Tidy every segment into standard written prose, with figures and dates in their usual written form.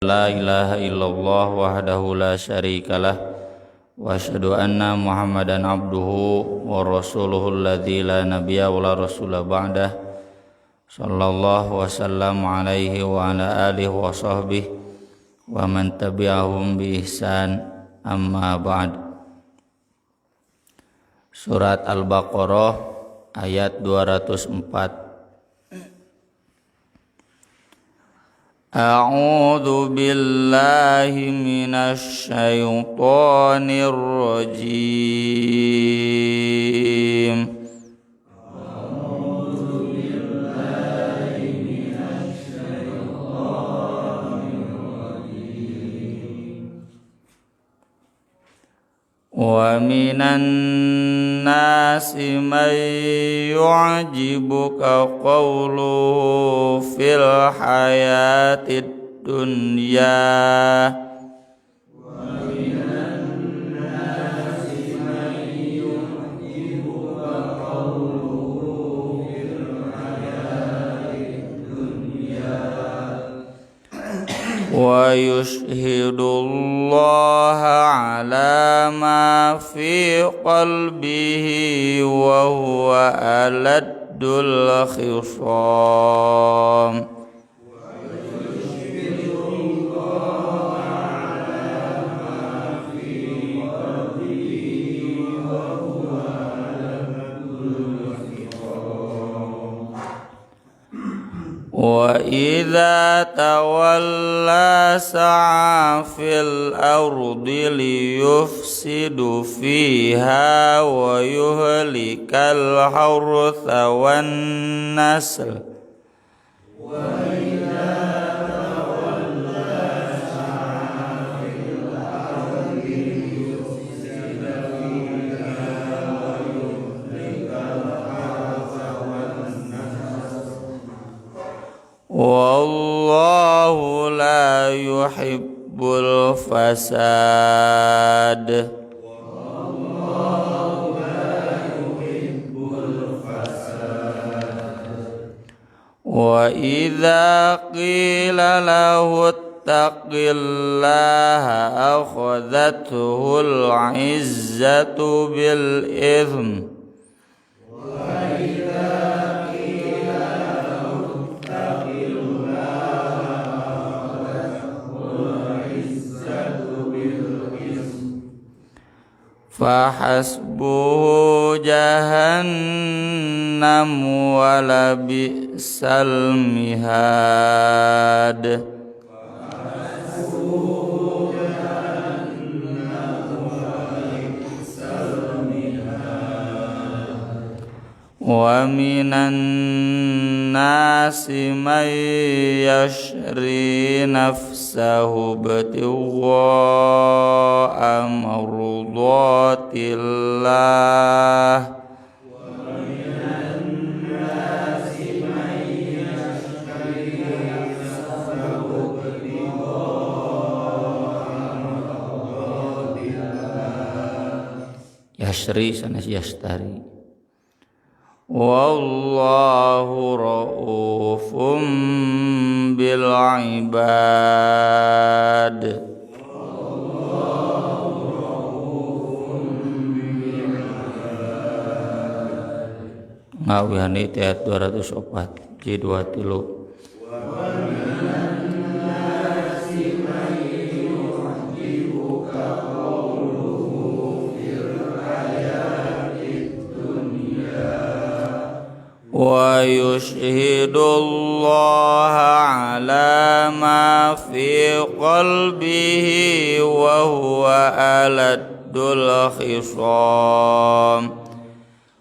La ilaha illallah wahdahu la syarikalah wa asyhadu anna Muhammadan abduhu wa rasuluhu alladzi la nabiyya wa la rasula ba'dah sallallahu wa sallam alaihi wa ala alihi wa sahbihi wa man tabi'ahum bi ihsan amma ba'd. Surat Al-Baqarah ayat 204. A'udzu billahi minasy syaithanir rajim. A'udzu billahi minasy syaithanir rajim. Wa minan nasi man yu'jibuka qawluhu fil hayatid dunya wa minan nasi man yu'jibuka qawluhu fil hayatid dunya wa yushhidullaha ala ma fi qalbihi wa huwa aladdul khisam. Wa idza tawalla sa'a fil ardi liyufsidu fiha wa yuhlikal hartha wan nasl. Wa idza tawalla sa'a fil ardi liyufsidu fiha wa yuhlikal hartha wan nasl. Wallahu la yuhibbul fasad. Wallahu la yuhibbul fasad. Wa idza qila lahu ittaqillaha akhadhathu al-'izzatu bil ithm. Fahasbuhu jahannam wa la bi'sal mihad. Wa minan nasi man yashri nafsahu ibtigha'a mardatillah. Wa minan nasi man yashri nafsahu ibtigha'a mardatillah. Yashri sanes yashtari. Wallahu ra'ufum bil ibad. Wallahu ra'ufum bil ibad. Ngawihani ayat 204 J23. Wa yushhidullaha ala ma fi qalbihi wa huwa aladdul khisam.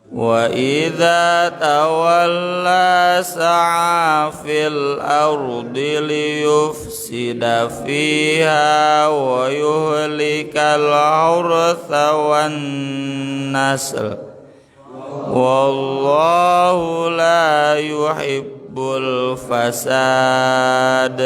Wa idza tawalla sa'a fil ardi liyufsida fiha wa yuhlikal hartha wan nasl. Wallahu la yuhibbul fasad.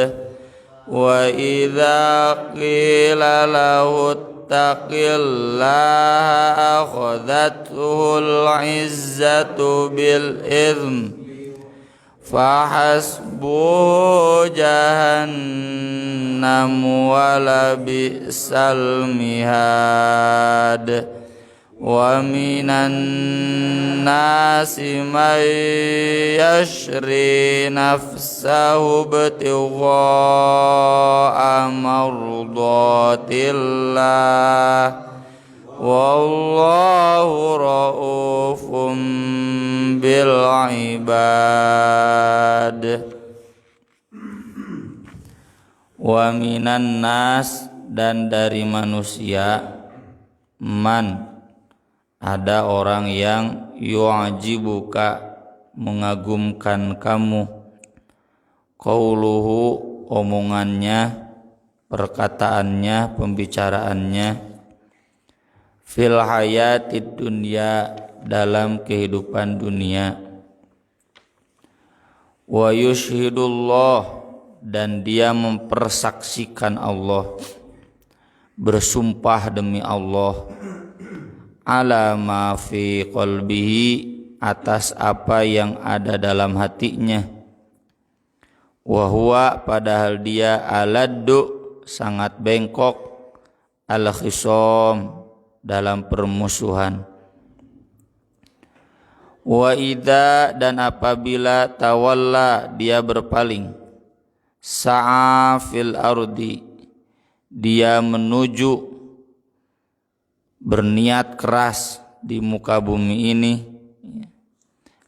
Wa idza qila lahu ittaqillaha akhadhathu al-izzatu bil ithm fahasbu jahannam wala bi'sal mihad. Wa minan nasi may yashri nafsahu ibtigha'a mardatillah wallahu ra'ufum bil ibad. Wa minan nas, dan dari manusia, man, ada orang yang yu'ajibuka, mengagumkan kamu, qauluhu, omongannya, perkataannya, pembicaraannya, fil hayatid dunya, dalam kehidupan dunia, wa yushhidullah, dan dia mempersaksikan Allah, bersumpah demi Allah, ala ma fi qalbihi, atas apa yang ada dalam hatinya, wa huwa, padahal dia aladdu, sangat bengkok, al khisam, dalam permusuhan, wa idza, dan apabila tawalla, dia berpaling, sa'a fil ardi, dia menuju, berniat keras di muka bumi ini,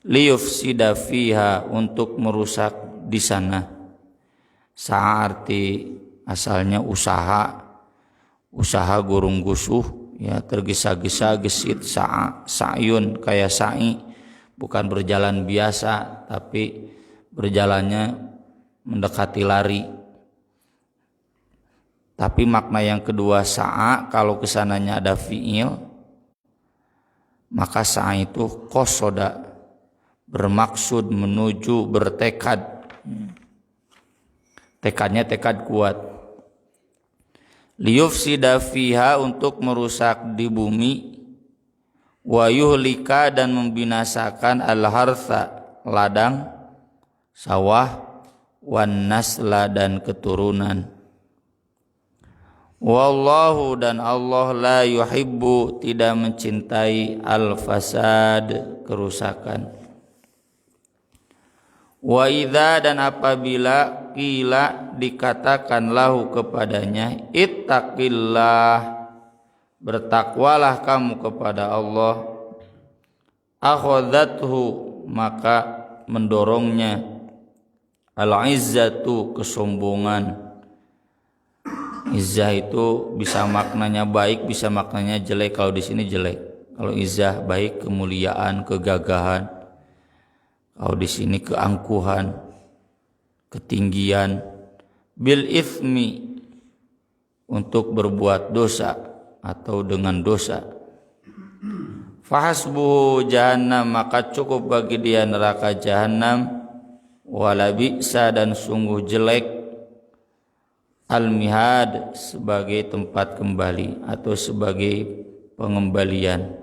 liyufsida fiha, untuk merusak di sana. Sa'a arti asalnya usaha gurung gusuh, ya, tergesa-gesa, gesit, sa'a, sa'yun, kayak sa'i, bukan berjalan biasa tapi berjalannya mendekati lari. Tapi makna yang kedua sa'a, kalau kesananya ada fi'il, maka sa'a itu qasoda, bermaksud, menuju, bertekad. Tekadnya tekad kuat. Liyufsida fiha, untuk merusak di bumi, wa yuhlika, dan membinasakan al-hartha, ladang, sawah, wan nasla, dan keturunan. Wallahu, dan Allah, la yuhibbu, tidak mencintai, al-fasad, kerusakan. Wa idza, dan apabila qila, dikatakan lahu, kepadanya, ittaqillah, bertakwalah kamu kepada Allah, akhadhathu, maka mendorongnya, al-izzatu, kesombongan. Izzah itu bisa maknanya baik, bisa maknanya jelek. Kalau di sini jelek. Kalau izzah baik, kemuliaan, kegagahan. Kalau di sini keangkuhan, ketinggian. Bil ithmi, untuk berbuat dosa atau dengan dosa. Fahasbuhu jahannam, maka cukup bagi dia neraka jahannam. Wala bi'sa, dan sungguh jelek, al-mihad, sebagai tempat kembali atau sebagai pengembalian.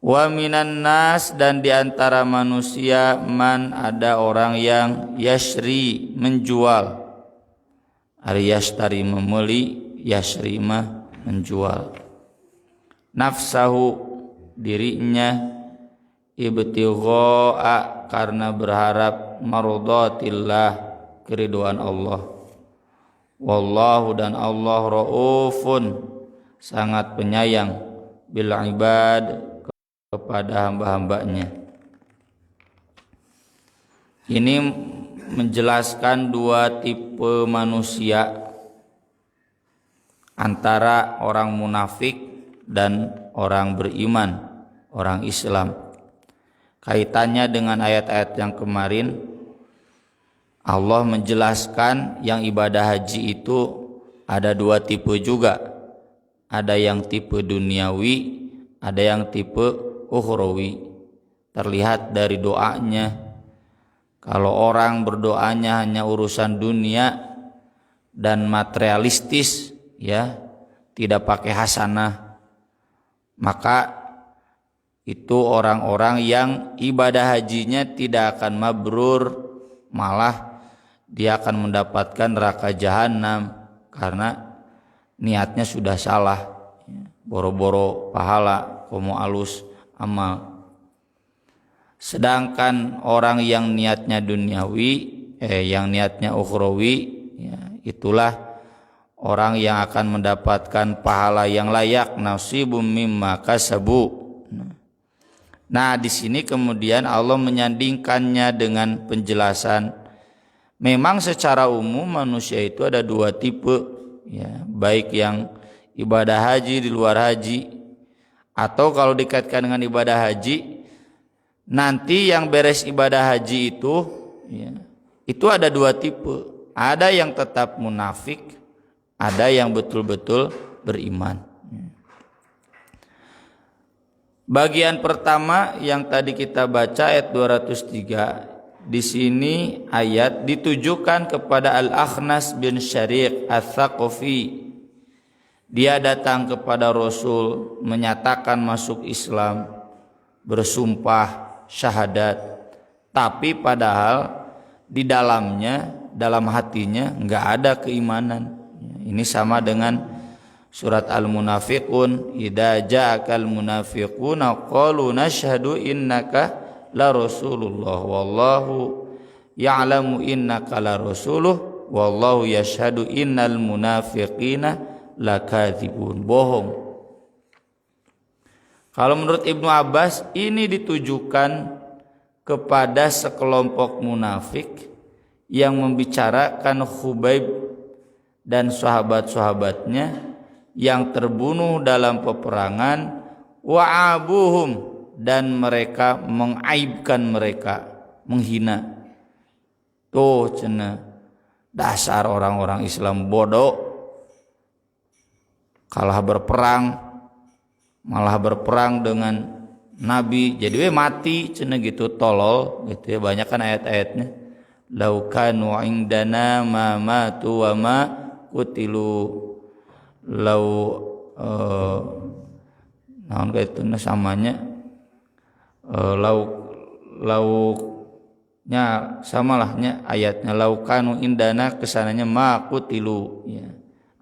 Wa minan nas, dan diantara manusia, man, ada orang yang yashri, menjual. Yashtari, membeli, yashri mah menjual. Nafsahu, dirinya, ibtigha'a, karena berharap, mardatillah, keridhaan Allah. Wallahu, dan Allah, raufun, sangat penyayang, bil ibad, kepada hamba-hambanya. Ini menjelaskan dua tipe manusia, antara orang munafik dan orang beriman, orang Islam. Kaitannya dengan ayat-ayat yang kemarin, Allah menjelaskan yang ibadah haji itu ada dua tipe juga. Ada yang tipe duniawi, ada yang tipe ukhrawi. Terlihat dari doanya. Kalau orang berdoanya hanya urusan dunia dan materialistis, ya, tidak pakai hasanah, maka itu orang-orang yang ibadah hajinya tidak akan mabrur, malah dia akan mendapatkan neraka jahanam karena niatnya sudah salah, boro-boro pahala komo alus amal. Sedangkan orang yang niatnya duniawi, yang niatnya ukhrawi, ya, itulah orang yang akan mendapatkan pahala yang layak, nasibum mimma kasabu. Nah, di sini kemudian Allah menyandingkannya dengan penjelasan memang secara umum manusia itu ada dua tipe, ya, baik yang ibadah haji di luar haji atau kalau dikaitkan dengan ibadah haji, nanti yang beres ibadah haji itu, ya, itu ada dua tipe. Ada yang tetap munafik, ada yang betul-betul beriman. Bagian pertama yang tadi kita baca ayat 203, di sini ayat ditujukan kepada Al-Akhnas bin Syariq Ats-Tsaqafi. Dia datang kepada Rasul menyatakan masuk Islam, bersumpah syahadat, tapi padahal di dalamnya, dalam hatinya enggak ada keimanan. Ini sama dengan surat Al-Munafiqun, idza ja'akal munafiquna qalu nashhadu innaka la rasulullah wallahu ya'lamu innaka la rasuluh wallahu yashhadu innal munafiqina lakadzibun. Bohong. Kalau menurut Ibnu Abbas ini ditujukan kepada sekelompok munafik yang membicarakan Khubayb dan sahabat-sahabatnya yang terbunuh dalam peperangan, wa'abuhum, dan mereka mengaibkan mereka, menghina. Tuh cenah dasar orang-orang Islam bodoh, kalah berperang, malah berperang dengan Nabi, jadi mati cenah gitu, tolol gitu ya. Banyak kan ayat-ayatnya, lau kanu indana ma matu wa ma qutilu, lau naon kaituna samanya, nya samalahnya ayatnya, lau kanu indana kesananya ma qutilu, ya.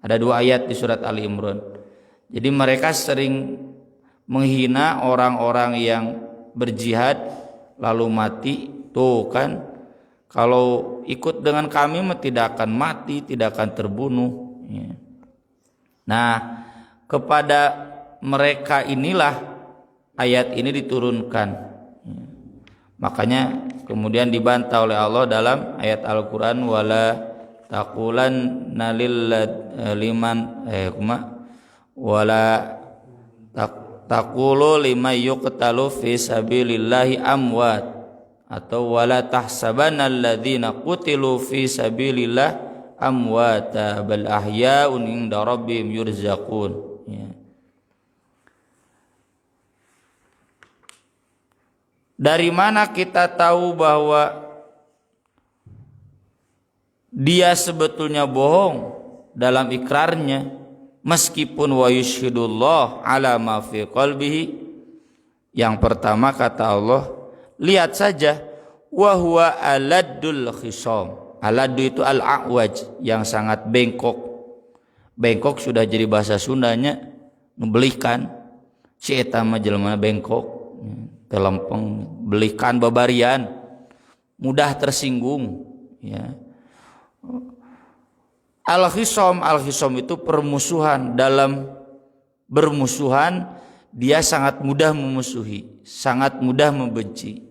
Ada dua ayat di surat Ali Imran. Jadi mereka sering menghina orang-orang yang berjihad lalu mati. Tuh kan, kalau ikut dengan kami tidak akan mati, tidak akan terbunuh, ya. Nah, kepada mereka inilah ayat ini diturunkan, ya. Makanya kemudian dibantah oleh Allah dalam ayat Al-Quran, wala taqulanna liman wala taqulu liman yuqtalu fi sabilillahi amwat, atau wala tahsabanna alladzina qutilu fi sabilillah amwata bal ahya'un inda rabbihim yurzaqun, ya. Dari mana kita tahu bahwa dia sebetulnya bohong dalam ikrarnya, meskipun wa yushhidullah ala ma fi qalbihi? Yang pertama kata Allah, lihat saja, wa huwa aladdul khisam. Aladu itu al-a'waj, yang sangat bengkok. Bengkok sudah jadi bahasa Sundanya, ngebelikan. Si eta mah jelema bengkok, telempeng, belikan babarian, mudah tersinggung, ya. Al-khisam itu permusuhan. Dalam bermusuhan dia sangat mudah memusuhi, sangat mudah membenci.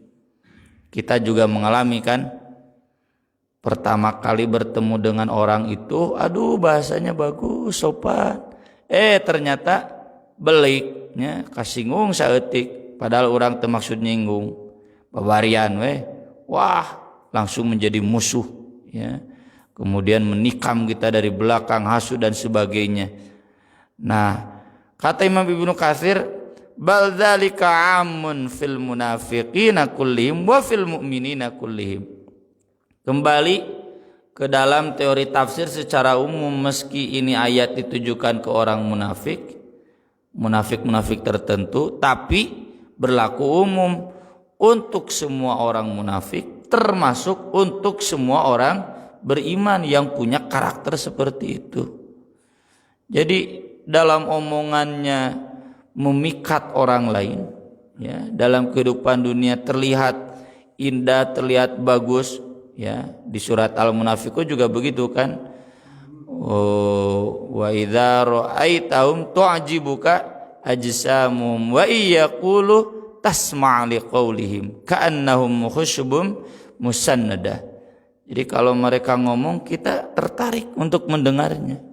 Kita juga mengalami kan, pertama kali bertemu dengan orang itu, aduh bahasanya bagus, sopan, ternyata beliknya kasinggung saeutik, padahal orang teu maksud nyinggung, babarian wah langsung menjadi musuh, ya. Kemudian menikam kita dari belakang, hasud dan sebagainya. Nah, kata Imam Ibnu Katsir, bal dzalika amun fil munafiqina kullihim wa fil mu'minina kullihim. Kembali ke dalam teori tafsir secara umum, meski ini ayat ditujukan ke orang munafik tertentu, tapi berlaku umum untuk semua orang munafik, termasuk untuk semua orang beriman yang punya karakter seperti itu. Jadi dalam omongannya memikat orang lain, ya, dalam kehidupan dunia terlihat indah, terlihat bagus, ya. Di surat Al-Munafiqun juga begitu kan. Wa idza ra'aitahum tu'jibuka ajsamuhum wa iyaqulu tasma' liqaulihim ka'annahum khusyubun musannadah. Jadi kalau mereka ngomong kita tertarik untuk mendengarnya.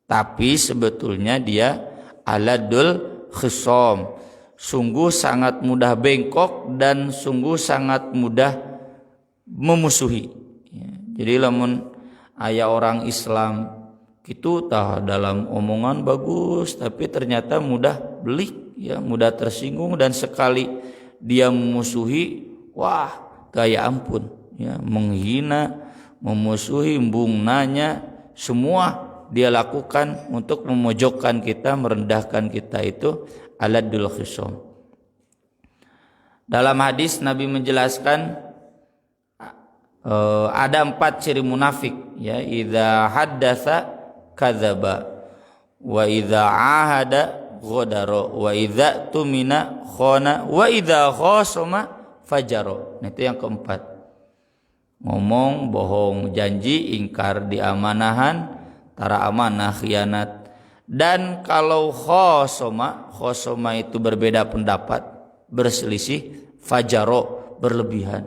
Tapi sebetulnya dia aladul khisam, sungguh sangat mudah bengkok dan sungguh sangat mudah memusuhi. Jadi lamun aya orang Islam itu tah dalam omongan bagus tapi ternyata mudah belik, ya, mudah tersinggung, dan sekali dia memusuhi, wah gaya ampun, ya, menghina, memusuhi, nanya, semua dia lakukan untuk memojokkan kita, merendahkan kita. Itu aladul khisam. Dalam hadis Nabi menjelaskan ada 4 ciri munafik, ya. Idza haddatsa kadzaba, wa idza ahada ghadara, wa idza tumina khana, wa idza khasama fajara. Nah, itu yang keempat. Ngomong bohong, janji ingkar, diamanahan, tara amanah, khianat. Dan kalau khosoma itu berbeda pendapat, berselisih, fajaro, berlebihan,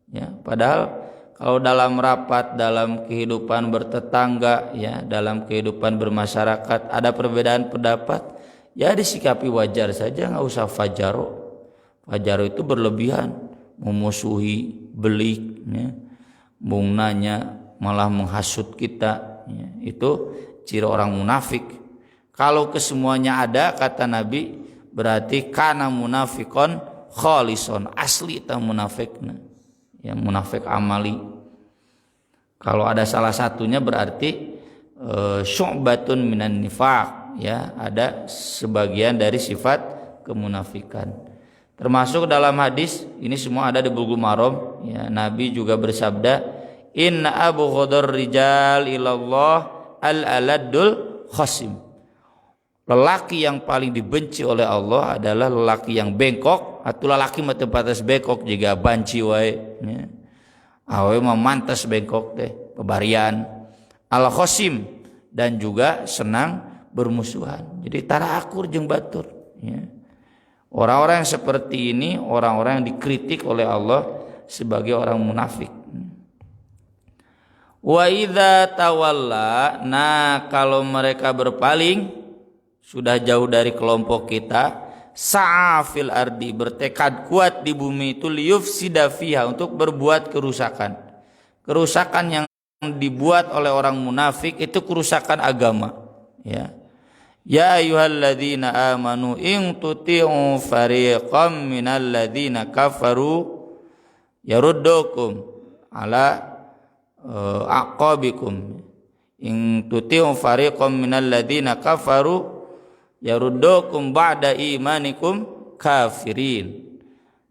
ya. Padahal kalau dalam rapat, dalam kehidupan bertetangga, ya, dalam kehidupan bermasyarakat ada perbedaan pendapat, ya disikapi wajar saja, nggak usah fajaro. Fajaro itu berlebihan, memusuhi, belik, ya, nanya, malah menghasut kita, ya. Itu ciri orang munafik. Kalau kesemuanya ada, kata Nabi, berarti kana munafikon khalison, asli ta munafikna, ya, munafik amali. Kalau ada salah satunya berarti syu'batun minan nifaq, ya, ada sebagian dari sifat kemunafikan. Termasuk dalam hadis ini semua ada di Bulughul Maram, ya, Nabi juga bersabda, inna abghadar rijal ilallah al-aladul khasim. Lelaki yang paling dibenci oleh Allah adalah lelaki yang bengkok, atau lelaki mah tepatas bengkok juga banci wae, ya. Awe mah mantas bengkok teh, pebarian. Al-khasim, dan juga senang bermusuhan. Jadi tara akur jeung batur, ya. Orang-orang yang seperti ini orang-orang yang dikritik oleh Allah sebagai orang munafik. Wa idza tawalla, nah kalau mereka berpaling, sudah jauh dari kelompok kita, sa'afil ardi, bertekad kuat di bumi itu, liyufsida fiha, untuk berbuat kerusakan. Kerusakan yang dibuat oleh orang munafik itu kerusakan agama, ya. Ya ayyuhalladzina amanu in tuti'u fariqam minalladzina kafaru yaruddukum ala aqabikum, in tuti'u fariqam minalladzina kafaru yaruddukum ba'da imanikum kafirin.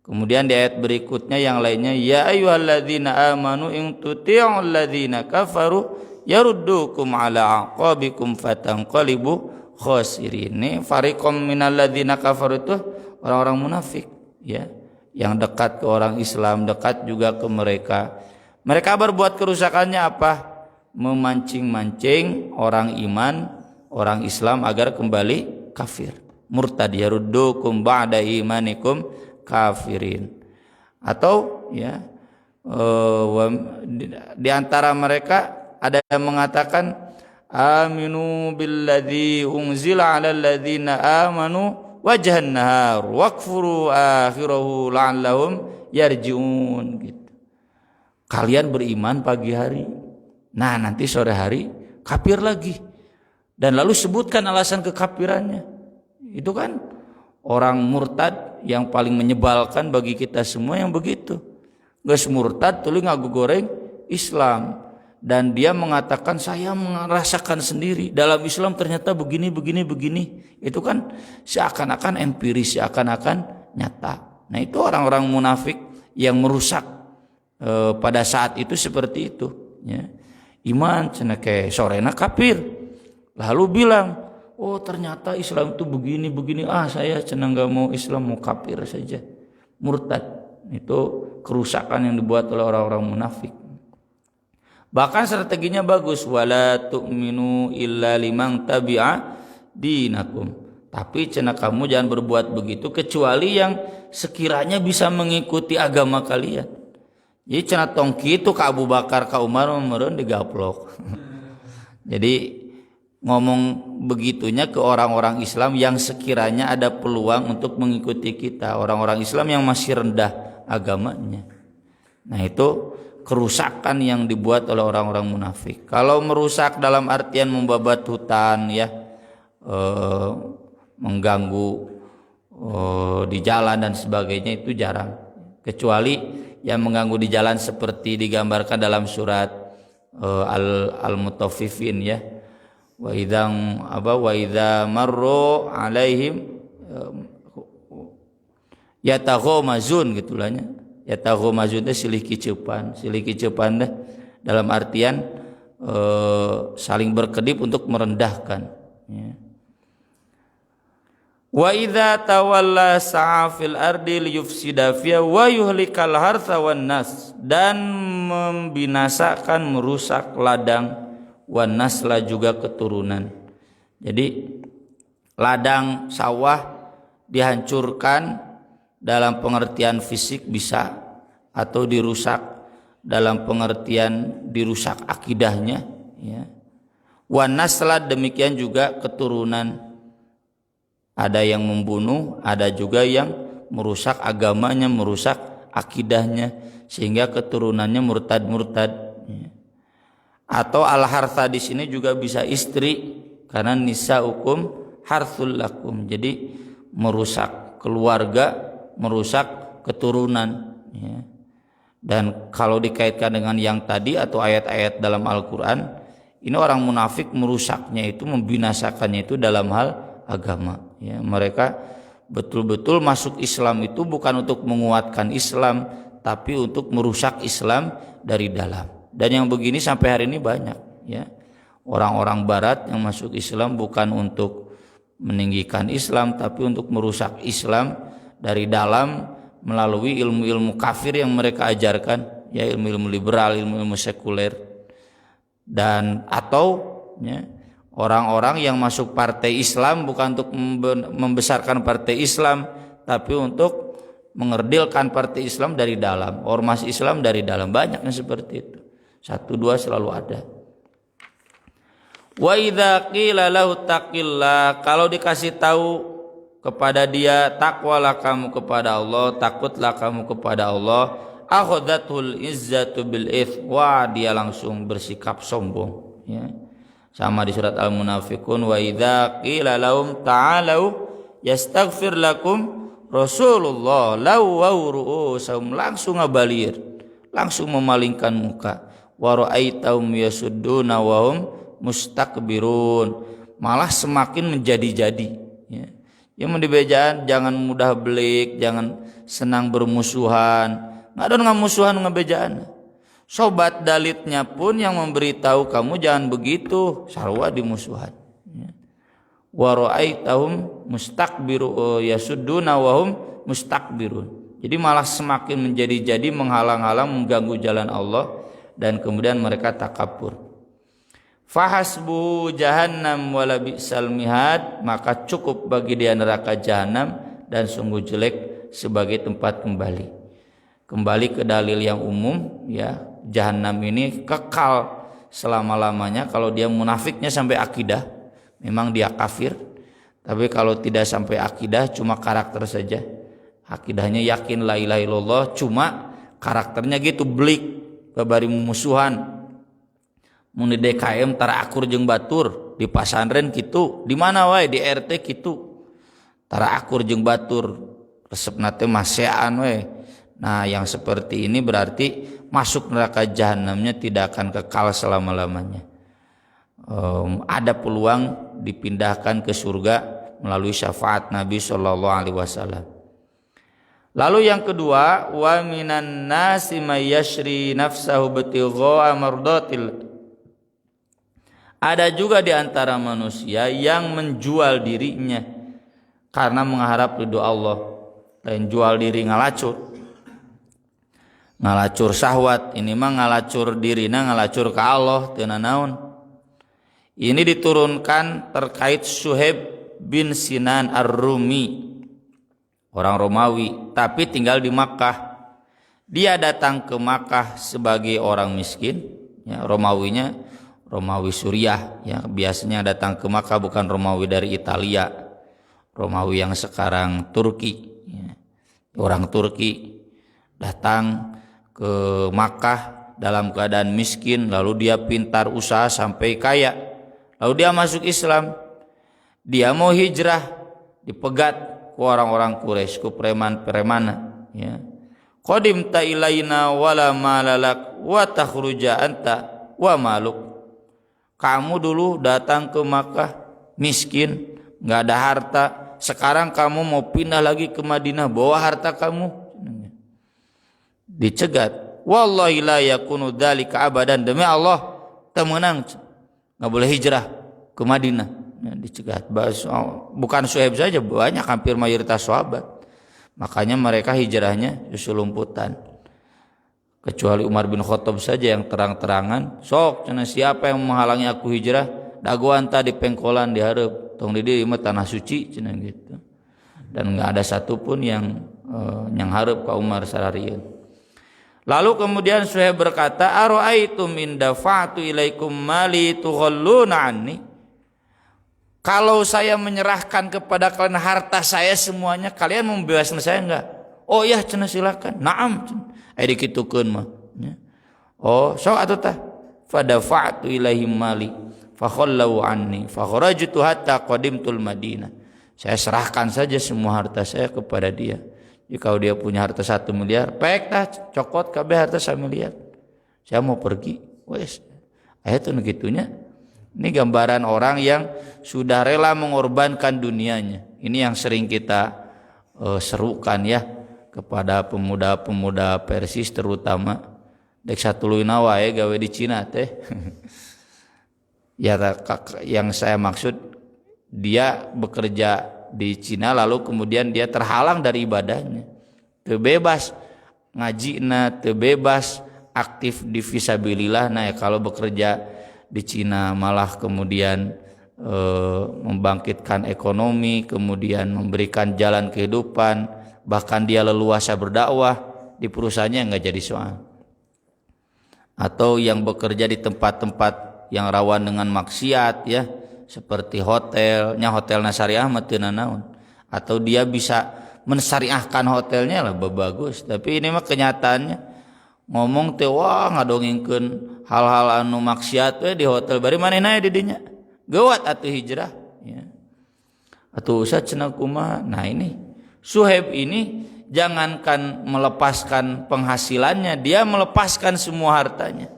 Kemudian di ayat berikutnya yang lainnya, ya ayyuhalladzina amanu in tuti'u alladzina kafaru yaruddukum ala aqabikum fatanqalibu khasirin. Ini fariqam minalladzina kafaru itu orang-orang munafik, ya, yang dekat ke orang Islam, dekat juga ke mereka. Mereka berbuat kerusakannya apa? Memancing-mancing orang iman, orang Islam agar kembali kafir, murtad, yaruddukum ba'da imanikum kafirin. Atau, ya, di antara mereka ada yang mengatakan aminu billadzi unzila 'alal ladzina amanu wajhan nahar wakfuru akhirahu la'allahum yarji'un, gitu. Kalian beriman pagi hari, nah nanti sore hari kafir lagi, dan lalu sebutkan alasan kekafirannya. Itu kan orang murtad yang paling menyebalkan bagi kita semua yang begitu. Geus murtad tuluy ngagugoreng Islam, dan dia mengatakan saya merasakan sendiri dalam Islam ternyata begini. Itu kan seakan-akan empiris, seakan-akan nyata. Nah itu orang-orang munafik yang merusak pada saat itu seperti itu ya. Iman cenah ke sorena kafir lalu bilang, oh ternyata Islam itu begini saya cenah nggak mau Islam, mau kafir saja, murtad. Itu kerusakan yang dibuat oleh orang-orang munafik. Bahkan strateginya bagus, wala tu'minu illa liman tabi'a dinakum. Tapi cenah kamu jangan berbuat begitu kecuali yang sekiranya bisa mengikuti agama kalian. Jadi cenah tong kitu ka Abu Bakar ka Umar meureun digaplok. Jadi ngomong begitunya ke orang-orang Islam yang sekiranya ada peluang untuk mengikuti kita, orang-orang Islam yang masih rendah agamanya. Nah itu kerusakan yang dibuat oleh orang-orang munafik. Kalau merusak dalam artian membabat hutan ya, mengganggu di jalan dan sebagainya itu jarang. Kecuali yang mengganggu di jalan seperti digambarkan dalam surat Al-Mutaffifin ya. Wa idza marru alaihim yataghamazun gitulahnya. Yataghamazun teh silih kiceupan teh dalam artian saling berkedip untuk merendahkan ya. Wa idza tawalla sa'a fil ardi liyufsida fiha wa yuhlikal hartha wan nas, dan membinasakan merusak ladang wan nasla juga keturunan. Jadi ladang sawah dihancurkan dalam pengertian fisik bisa, atau dirusak dalam pengertian dirusak akidahnya ya. Wan nasla demikian juga keturunan. Ada yang membunuh, ada juga yang merusak agamanya, merusak akidahnya sehingga keturunannya murtad. Atau al-hartha di sini juga bisa istri karena nisaukum harthul lakum. Jadi merusak keluarga, merusak keturunan. Dan kalau dikaitkan dengan yang tadi atau ayat-ayat dalam Al-Quran, ini orang munafik merusaknya itu, membinasakannya itu dalam hal agama. Ya, mereka betul-betul masuk Islam itu bukan untuk menguatkan Islam, tapi untuk merusak Islam dari dalam. Dan yang begini sampai hari ini banyak ya. Orang-orang barat yang masuk Islam bukan untuk meninggikan Islam, tapi untuk merusak Islam dari dalam melalui ilmu-ilmu kafir yang mereka ajarkan, ya ilmu-ilmu liberal, ilmu-ilmu sekuler. Dan atau ya, orang-orang yang masuk partai Islam bukan untuk membesarkan partai Islam, tapi untuk mengerdilkan partai Islam dari dalam, ormas Islam dari dalam. Banyaknya seperti itu, 1-2 selalu ada. Wa idza qila lahu taqillah, kalau dikasih tahu kepada dia takwalah kamu kepada Allah, takutlah kamu kepada Allah, akhadhatul izzatu bil its, wah dia langsung bersikap sombong ya. Sama di surat Al-Munafiqun, wa idza qila lahum ta'alu yastaghfir lakum Rasulullah lawaw ru'usahum, langsung ngabalir, langsung memalingkan muka. Wa ra'aitahum yasudduna wa hum mustakbirun, malah semakin menjadi-jadi ya. Yang mendibejaan jangan mudah belik, jangan senang bermusuhan. Ngadon ngamusuhan ngebejaan. Sobat dalitnya pun yang memberitahu kamu jangan begitu, sarwa di musuhan. Wa ra'aitahum mustakbiru yasudduna wa hum mustakbirun. Jadi malah semakin menjadi-jadi, menghalang-halang, mengganggu jalan Allah, dan kemudian mereka takabur. Fahasbu jahannam wala bi'sal mihad, maka cukup bagi dia neraka jahanam dan sungguh jelek sebagai tempat kembali. Kembali ke dalil yang umum ya. Jahanam ini kekal selama-lamanya kalau dia munafiknya sampai akidah, memang dia kafir. Tapi kalau tidak sampai akidah, cuma karakter saja, akidahnya yakin la ilaha illallah, cuma karakternya gitu belik, babari musuhan. Mun di DKM tara akur jeung batur, di pasantren kitu, di mana wae di RT kitu. Tara akur jeung batur, resepna teh masean we. Nah, yang seperti ini berarti masuk neraka jahanamnya tidak akan kekal selama-lamanya. Ada peluang dipindahkan ke surga melalui syafaat Nabi SAW. Lalu yang kedua, wa minan nasi may yashri nafsahu bitigha'a mardatil. Ada juga di antara manusia yang menjual dirinya karena mengharap ridho Allah. Lain jual diri ngalacur. Ngalacur syahwat, ini mah ngalacur dirina ngalacur ka Allah teu naon. Ini diturunkan terkait Suhaib bin Sinan Ar-Rumi. Orang Romawi, tapi tinggal di Makkah. Dia datang ke Makkah sebagai orang miskin, ya, Romawinya Romawi Suriah, ya, biasanya datang ke Makkah bukan Romawi dari Italia, Romawi yang sekarang Turki, ya. Orang Turki datang ke Makkah dalam keadaan miskin, lalu dia pintar usaha sampai kaya, lalu dia masuk Islam, dia mau hijrah, dipegat ku orang-orang Quraisy, ku preman-preman, ya. Qadimta ilaina wala malalak wa takhruja anta wa maluk. Kamu dulu datang ke Makkah miskin, enggak ada harta, sekarang kamu mau pindah lagi ke Madinah bawa harta kamu. Dicegat. Wallahi la yakunu dzalika abadan, demi Allah temenang enggak boleh hijrah ke Madinah. Ya, dicegat. Bukan Suhaib saja, banyak, hampir mayoritas sahabat. Makanya mereka hijrahnya susulumputan. Kecuali Umar bin Khattab saja yang terang-terangan, sok cenah siapa yang menghalangi aku hijrah, dagoan tadi pengkolan di hareup, tong di dieu mah tanah suci cenah gitu. Dan enggak ada satupun yang hareup ka Umar sararieun. Lalu kemudian Suhaib berkata, "Ara'aitum in dafa'tu ilaikum mali tughalluna anni?" Kalau saya menyerahkan kepada kalian harta saya semuanya, kalian mau membebaskan saya enggak? Oh ya, cenah silakan. Naam. Aya dikitukeun mah. Oh, sok atuh tah. Fadafa'tu ilaihim mali fa khallu anni fa kharajtu hatta qadimtul Madinah. Saya serahkan saja semua harta saya kepada dia. Jika dia punya harta 1 miliar, pek tah cokot kabeh harta 1 miliar. Saya mau pergi. Wes. Aya teh gitunya. Ini gambaran orang yang sudah rela mengorbankan dunianya. Ini yang sering kita serukan ya kepada pemuda-pemuda Persis terutama. Dek satuluina wae gawe di Cina teh. Ya, yang saya maksud dia bekerja di Cina lalu kemudian dia terhalang dari ibadahnya. Teu bebas ngajina, teu bebas aktif di fisabilillah. Nah, ya, kalau bekerja di Cina malah kemudian membangkitkan ekonomi, kemudian memberikan jalan kehidupan, bahkan dia leluasa berdakwah di perusahaannya enggak jadi soal. Atau yang bekerja di tempat-tempat yang rawan dengan maksiat ya, seperti hotelnya, hotel syariah mah teu naon. Atau dia bisa mensyariahkan hotelnya lah bagus, tapi ini mah kenyataannya ngomong teh wah ngadongengkeun hal-hal anu maksiat we di hotel bari manehna di dinya geuat atuh hijrah ya. Atuh ustaz cenah kumaha. Nah, ini Suhaib ini jangankan melepaskan penghasilannya, dia melepaskan semua hartanya.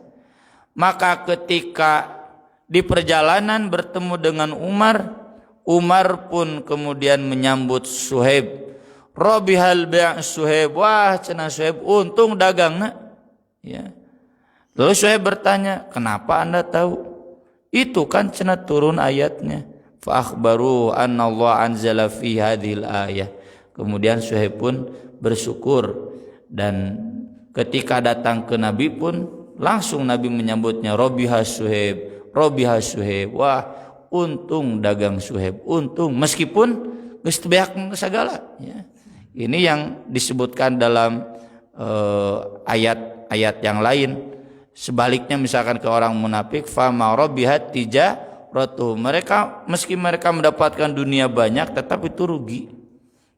Maka ketika di perjalanan bertemu dengan Umar pun kemudian menyambut Suhaib. Robihal bai' Suhaib, wah cenah Suhaib untung dagangna. Ya. Lalu Suhaib bertanya, kenapa anda tahu? Itu kan cenah turun ayatnya. Fa akhbaru anna Allah anzala fi hadhil ayah. Kemudian Suhaib pun bersyukur dan ketika datang ke Nabi pun langsung Nabi menyambutnya Robihah Suhaib, Robihah Suhaib. Wah, untung dagang Suhaib, untung meskipun geus teu beak sagala ya. Ini yang disebutkan dalam ayat yang lain. Sebaliknya misalkan ke orang munafik, fa ma rabihat tijaratuhum, mereka meski mereka mendapatkan dunia banyak tetap itu rugi.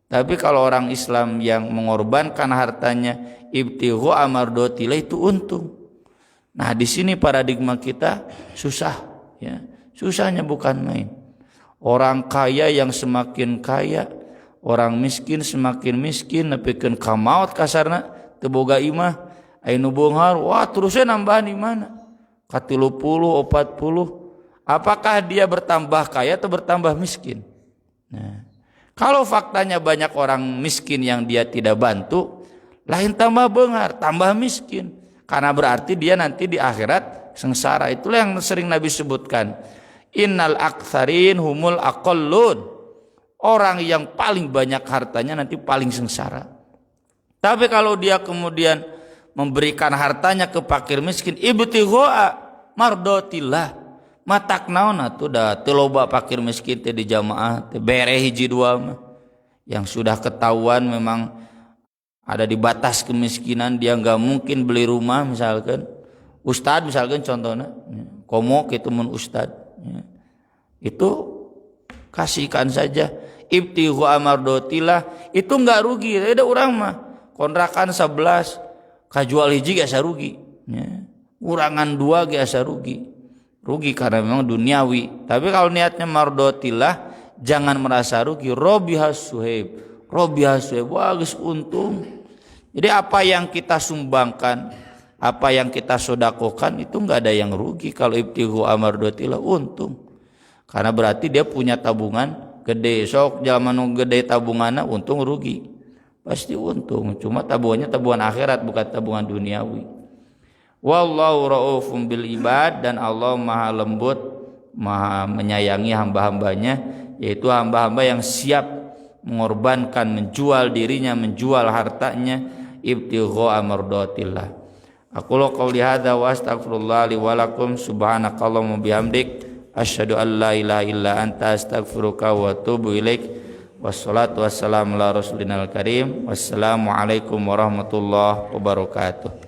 Tapi kalau orang Islam yang mengorbankan hartanya ibtighu amardotillah itu untung. Nah, di sini paradigma kita susah ya. Susahnya bukan main. Orang kaya yang semakin kaya, orang miskin semakin miskin, nepikeun ka maot kasarna teu boga imah. Anu beunghar, wah terusnya nambahan di mana? Ka 30, 40. Apakah dia bertambah kaya atau bertambah miskin? Nah, Kalau faktanya banyak orang miskin yang dia tidak bantu, lain tambah bengar, tambah miskin. Karena berarti dia nanti di akhirat sengsara. Itulah yang sering Nabi sebutkan. Innal aktsarin humul aqallun. Orang yang paling banyak hartanya nanti paling sengsara. Tapi kalau dia kemudian memberikan hartanya ke fakir miskin, ibtigha mardotillah, matak naon atuh da teu loba fakir miskin teh di jamaah teh bere hiji dua mah. Yang sudah ketahuan memang ada di batas kemiskinan, dia nggak mungkin beli rumah misalkan. Ustad misalkan contohnya, komo kitu mun ustad. Itu kasihkan saja. Ibtigha mardotillah, itu nggak rugi. Ada orang mah kontrakan 11 kajual hiji ge asa rugi. Urangan 2 ge asa rugi. Rugi karena memang duniawi. Tapi kalau niatnya mardotillah, jangan merasa rugi. Robihas suhaib, wah geus untung. Jadi apa yang kita sumbangkan, apa yang kita sodakokan itu nggak ada yang rugi. Kalau ibtighu amardotillah untung, karena berarti dia punya tabungan gede. Sok zaman gede tabungannya untung rugi, pasti untung. Cuma tabungannya tabungan akhirat, bukan tabungan duniawi. Wallahu raufum bil ibad, dan Allah maha lembut, maha menyayangi hamba-hambanya, yaitu hamba-hamba yang siap mengorbankan, menjual dirinya, menjual hartanya, ibtigha mardatillah. Aku qouli hadza wa astaghfirullah li wa lakum, subhanakallahumma bihamdik, asyhadu an la ilaha illa anta, astaghfiruka wa atubu ilaik. Wassalatu wassalamu ala rasulina al karim. Wassalamu alaikum warahmatullahi wabarakatuh.